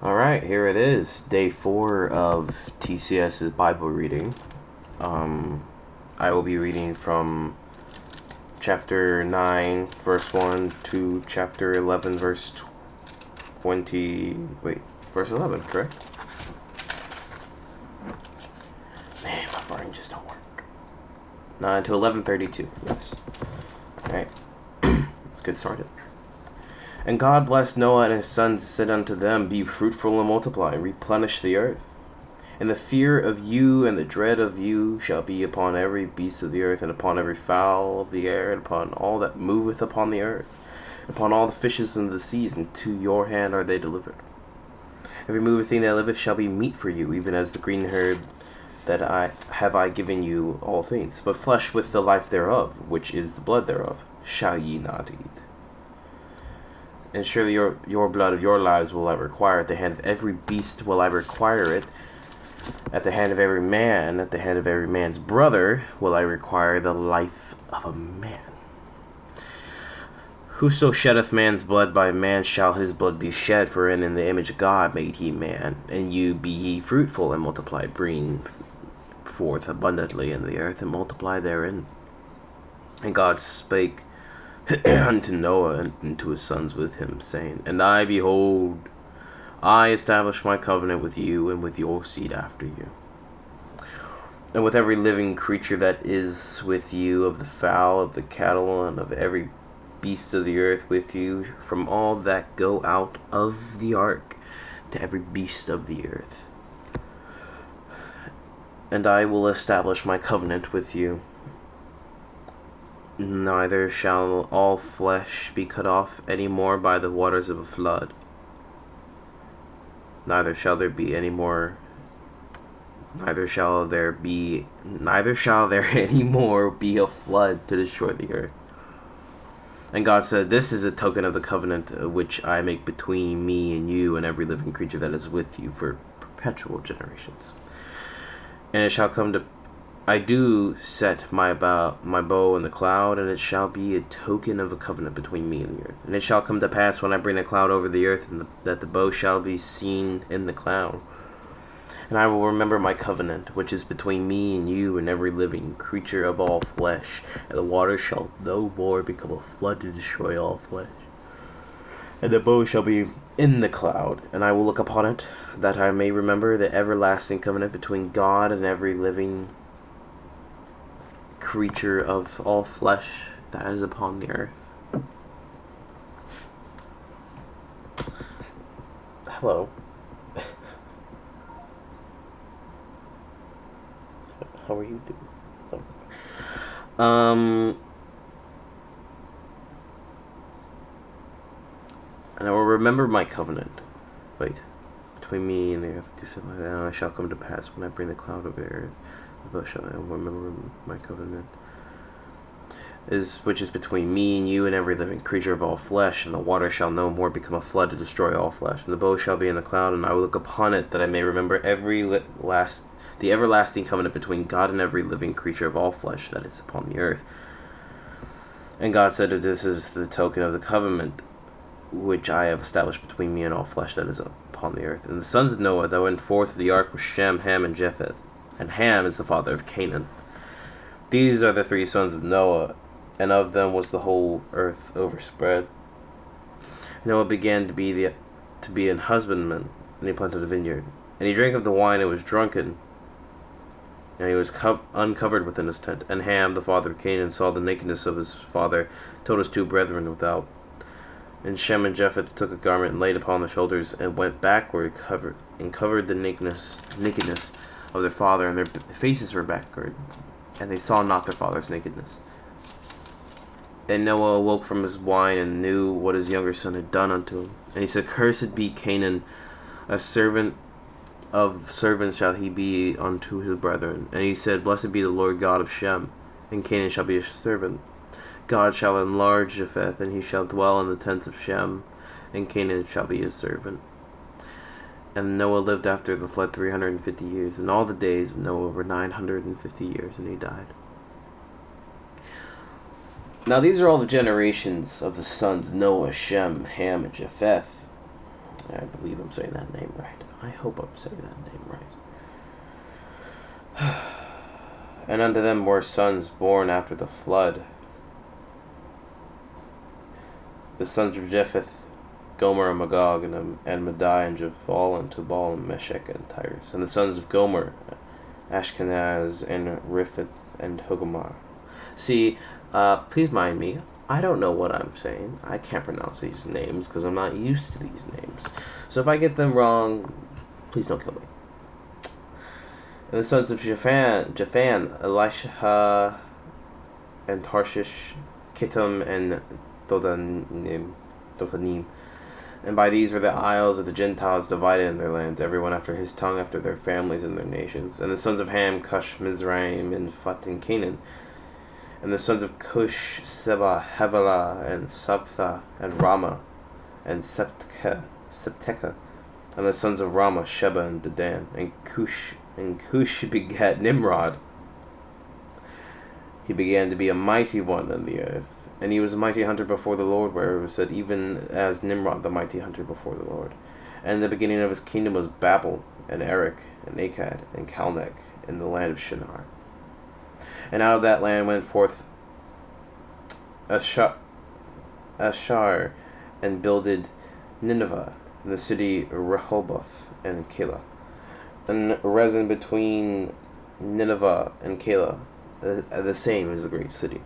Alright, here it is. Day 4 of TCS's Bible reading. I will be reading from chapter 9, verse 1 to chapter 11, verse 20... Wait, verse 11, correct? Man, my brain just don't work. 9 to 11:32, yes. Alright, let's get started. And God blessed Noah and his sons, said unto them, Be fruitful and multiply, and replenish the earth. And the fear of you and the dread of you shall be upon every beast of the earth, and upon every fowl of the air, and upon all that moveth upon the earth, and upon all the fishes in the seas, and to your hand are they delivered. Every moving thing that liveth shall be meat for you, even as the green herb that I given you all things. But flesh with the life thereof, which is the blood thereof, shall ye not eat. And surely your blood of your lives will I require. At the hand of every beast will I require it. At the hand of every man, at the hand of every man's brother, will I require the life of a man. Whoso sheddeth man's blood, by man shall his blood be shed, for in the image of God made he man. And you be ye fruitful, and multiply, bring forth abundantly in the earth, and multiply therein. And God spake unto Noah and unto his sons with him, saying, And I, behold, I establish my covenant with you and with your seed after you, and with every living creature that is with you, of the fowl, of the cattle, and of every beast of the earth with you, from all that go out of the ark, to every beast of the earth. And I will establish my covenant with you. Neither shall all flesh be cut off any more by the waters of a flood. Neither shall there any more be a flood to destroy the earth. And God said, This is a token of the covenant which I make between me and you and every living creature that is with you for perpetual generations. And it shall come to I do set my bow in the cloud, and it shall be a token of a covenant between me and the earth. And it shall come to pass, when I bring a cloud over the earth, that the bow shall be seen in the cloud. And I will remember my covenant, which is between me and you and every living creature of all flesh. And the water shall no more become a flood to destroy all flesh. And the bow shall be in the cloud, and I will look upon it, that I may remember the everlasting covenant between God and every living creature of all flesh that is upon the earth. Hello. How are you doing? And I will remember my covenant. Wait. Between me and the earth, do something like that, and I shall come to pass when I bring the cloud over the earth. The shall I remember my covenant, which is between me and you and every living creature of all flesh, and the water shall no more become a flood to destroy all flesh. And the bow shall be in the cloud, and I will look upon it, that I may remember the everlasting covenant between God and every living creature of all flesh that is upon the earth. And God said, This is the token of the covenant which I have established between me and all flesh that is upon the earth. And the sons of Noah that went forth of the ark were Shem, Ham, and Japheth. And Ham is the father of Canaan. These are the three sons of Noah, and of them was the whole earth overspread. Noah began to be an husbandman, and he planted a vineyard. And he drank of the wine and was drunken, and he was uncovered within his tent. And Ham, the father of Canaan, saw the nakedness of his father, told his two brethren without. And Shem and Japheth took a garment and laid upon their shoulders, and went backward, covered the nakedness of their father, and their faces were backward, and they saw not their father's nakedness. And Noah awoke from his wine, and knew what his younger son had done unto him. And he said, Cursed be Canaan, a servant of servants shall he be unto his brethren. And he said, Blessed be the Lord God of Shem, and Canaan shall be a servant. God shall enlarge Japheth, and he shall dwell in the tents of Shem, and Canaan shall be his servant. And Noah lived after the flood 350 years, and all the days of Noah were 950 years, and he died. Now these are all the generations of the sons Noah, Shem, Ham, and Japheth. I believe I'm saying that name right. I hope I'm saying that name right. And unto them were sons born after the flood. The sons of Japheth, Gomer and Magog, and Madai and Japhal and Tubal and Meshech and Tyrus. And the sons of Gomer, Ashkenaz and Riphath and Hogomar. See, please mind me, I don't know what I'm saying. I can't pronounce these names because I'm not used to these names. So if I get them wrong, please don't kill me. And the sons of Japhan, Elisha and Tarshish, Kittim and Dodanim. And by these were the isles of the Gentiles divided in their lands, everyone after his tongue, after their families and their nations. And the sons of Ham, Cush, Mizraim, and Phut and Canaan. And the sons of Cush, Seba, Havilah, and Sabtha, and Rama, and Septeca. And the sons of Rama, Sheba, and Dedan. And Cush begat Nimrod. He began to be a mighty one on the earth. And he was a mighty hunter before the Lord, where it was said, even as Nimrod, the mighty hunter before the Lord. And the beginning of his kingdom was Babel, and Erech, and Akkad, and Calneh, in the land of Shinar. And out of that land went forth Ashar, and builded Nineveh, and the city Rehoboth, and Calah. And Rezin between Nineveh and Calah, the same is a great city.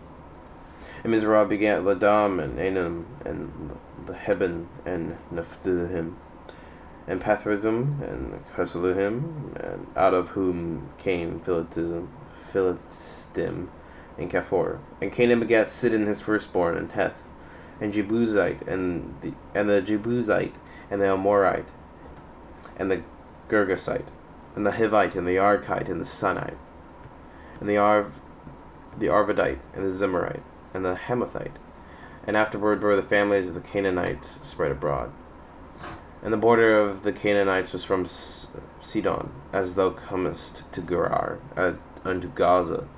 And Mizrah begat Ladam, and Anam, and Leheben, and Naphtahim, and Pathrazim, and Chesaluhim, and out of whom came Philistim, and Kaphor. And Canaan begat Sidon his firstborn, and Heth, and Jebusite, and the Jebusite, and the Amorite, and the Girgasite, and the Hivite, and the Archite, and the Sunite, and the Arvadite, and the Zimmerite, and the Hamathite. And afterward were the families of the Canaanites spread abroad. And the border of the Canaanites was from Sidon, as thou comest to Gerar, unto Gaza,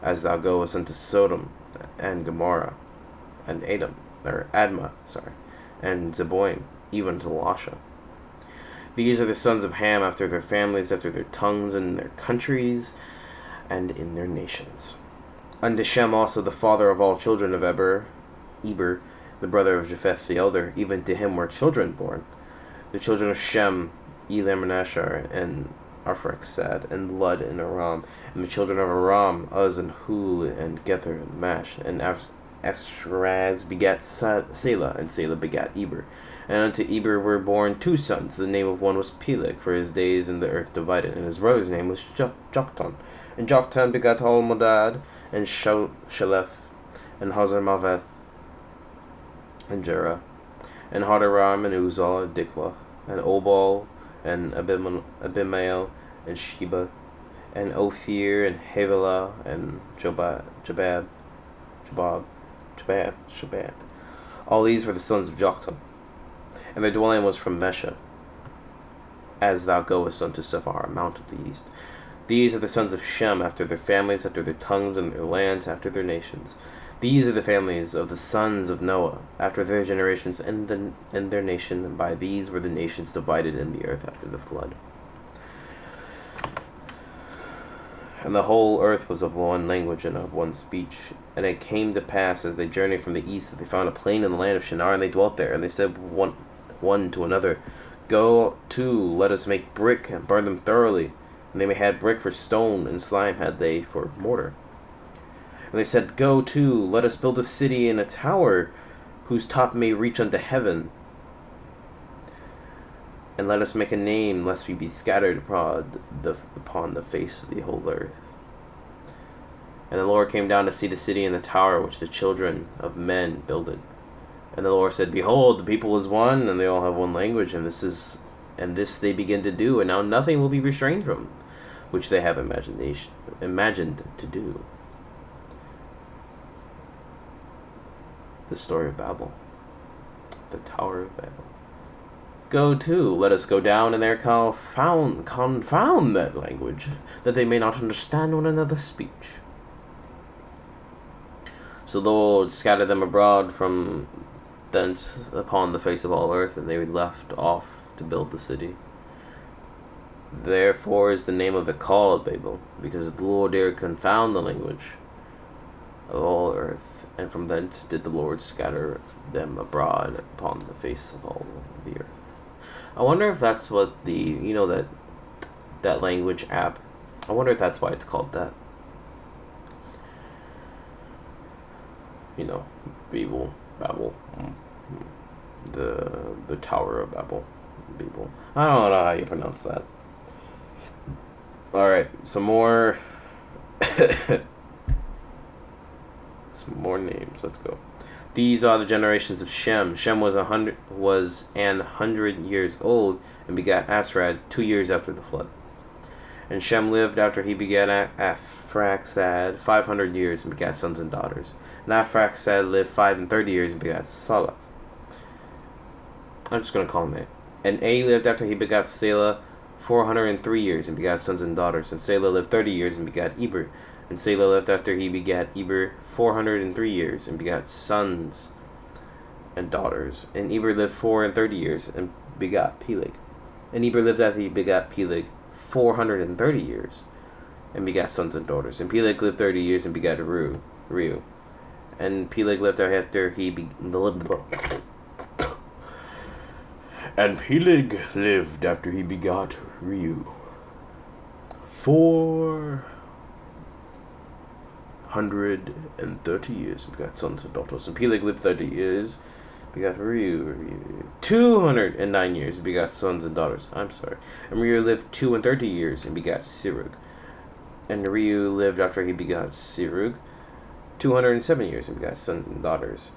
as thou goest unto Sodom, and Gomorrah, and Admah, and Zeboim, even to Lasha. These are the sons of Ham after their families, after their tongues, and their countries, and in their nations. Unto Shem also the father of all children of Eber, the brother of Japheth the elder, even to him were children born. The children of Shem, Elam and Ashar, and Arphaxad, and Lud, and Aram. And the children of Aram, Uz, and Hul, and Gether, and Mash. And Ashraz begat Selah, and Selah begat Eber. And unto Eber were born two sons. The name of one was Peleg, for his days in the earth divided. And his brother's name was Joktan. And Joktan begat Almodad, and Shalef, and Hazarmaveth, and Jerah, and Hadaram, and Uzal, and Diklah, and Obal, and Abimael, and Sheba, and Ophir, and Havilah, and Jabad. All these were the sons of Joktan. And their dwelling was from Mesha, as thou goest unto Sephar, mount of the east. These are the sons of Shem, after their families, after their tongues, and their lands, after their nations. These are the families of the sons of Noah, after their generations, and their nation, and by these were the nations divided in the earth after the flood. And the whole earth was of one language and of one speech. And it came to pass, as they journeyed from the east, that they found a plain in the land of Shinar, and they dwelt there. And they said one to another, Go to, let us make brick, and burn them thoroughly. And they had brick for stone, and slime had they for mortar. And they said, Go to, let us build a city and a tower, whose top may reach unto heaven. And let us make a name, lest we be scattered upon the face of the whole earth. And the Lord came down to see the city and the tower which the children of men builded. And the Lord said, Behold, the people is one, and they all have one language, and this they begin to do, and now nothing will be restrained from, which they have imagined to do. The story of Babel, the Tower of Babel. Go to, let us go down and there confound that language, that they may not understand one another's speech. So the Lord scattered them abroad from thence upon the face of all earth, and they left off to build the city. Therefore is the name of it called Babel, because the Lord did confound the language of all earth, and from thence did the Lord scatter them abroad upon the face of all the earth. I wonder if that's what that language app, I wonder if that's why it's called that. Babel. The Tower of Babel. Babel. I don't know how you pronounce that. Alright, some more names. Let's go. These are the generations of Shem. Shem was 100 years old and begat Asrad 2 years after the flood. And Shem lived after he begat Arphaxad 500 years and begat sons and daughters. And Arphaxad lived 35 years and begat Salah. I'm just going to call him A. And A lived after he begat Selah 403 years and begat sons and daughters. And Selah lived 30 years and begat Eber. And Selah lived after he begat Eber 403 years and begat sons and daughters. And Eber lived 430 years and begat Peleg. And Eber lived after he begat Peleg 430 years and begat sons and daughters. And Peleg lived 30 years and begat Reu. And Peleg lived after he And Peleg lived after he begot Reu 430 years and begat sons and daughters. And Peleg lived 30 years, begat Reu 209 years and begat sons and daughters. And Reu lived 32 years and begat Serug. And Reu lived after he begat Serug 207 years and begat sons and daughters.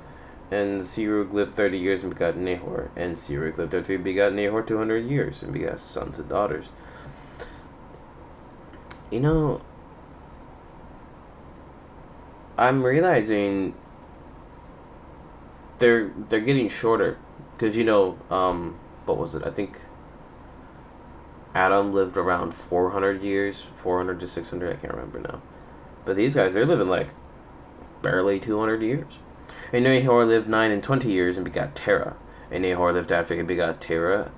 And Serug lived 30 years and begat Nahor. And Serug lived after he begat Nahor 200 years and begat sons and daughters. I'm realizing they're getting shorter. Because, what was it? I think Adam lived around 400 years, 400 to 600, I can't remember now. But these guys, they're living like barely 200 years. And Nahor lived 29 years and begat Terah. And Nahor lived after he begat Terah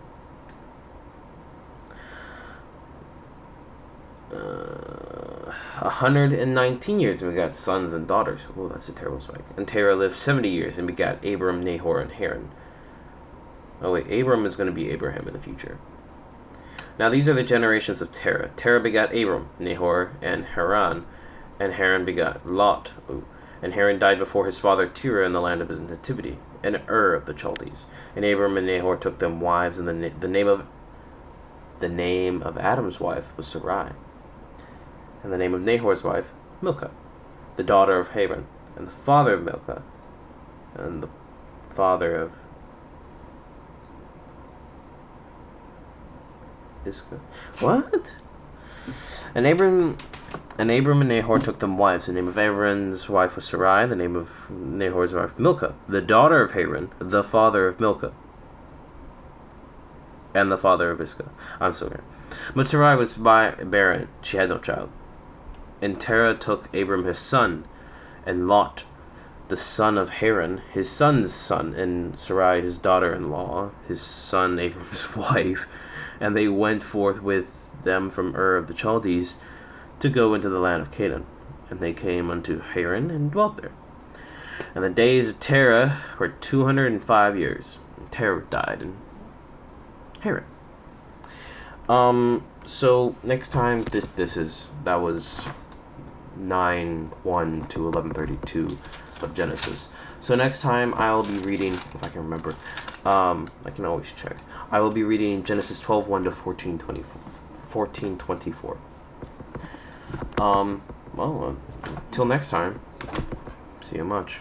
119 years and begat sons and daughters. Oh, that's a terrible spike. And Terah lived 70 years and begat Abram, Nahor, and Haran. Oh wait, Abram is going to be Abraham in the future. Now these are the generations of Terah. Terah begat Abram, Nahor, and Haran. And Haran begat Lot. Ooh. And Haran died before his father Terah in the land of his nativity, in Ur of the Chaldees. And Abram and Nahor took them wives, and the name of Adam's wife was Sarai. And the name of Nahor's wife, Milcah, the daughter of Haran, and the father of Milcah, and the father of Iscah. What? And Abram and Nahor took them wives. The name of Abram's wife was Sarai, the name of Nahor's wife Milcah, the daughter of Haran, the father of Milcah, and the father of Iscah. I'm sorry. But Sarai was barren, she had no child. And Terah took Abram his son, and Lot, the son of Haran, his son's son, and Sarai his daughter-in-law, his son Abram's wife, and they went forth with them from Ur of the Chaldees to go into the land of Canaan. And they came unto Haran and dwelt there. And the days of Terah were 205 years. And Terah died in Haran. So next time that was 9:1 to 11:32 of Genesis. So next time I'll be reading, if I can remember, I can always check. I will be reading Genesis 12:1 to 14:24. Till next time. See you much.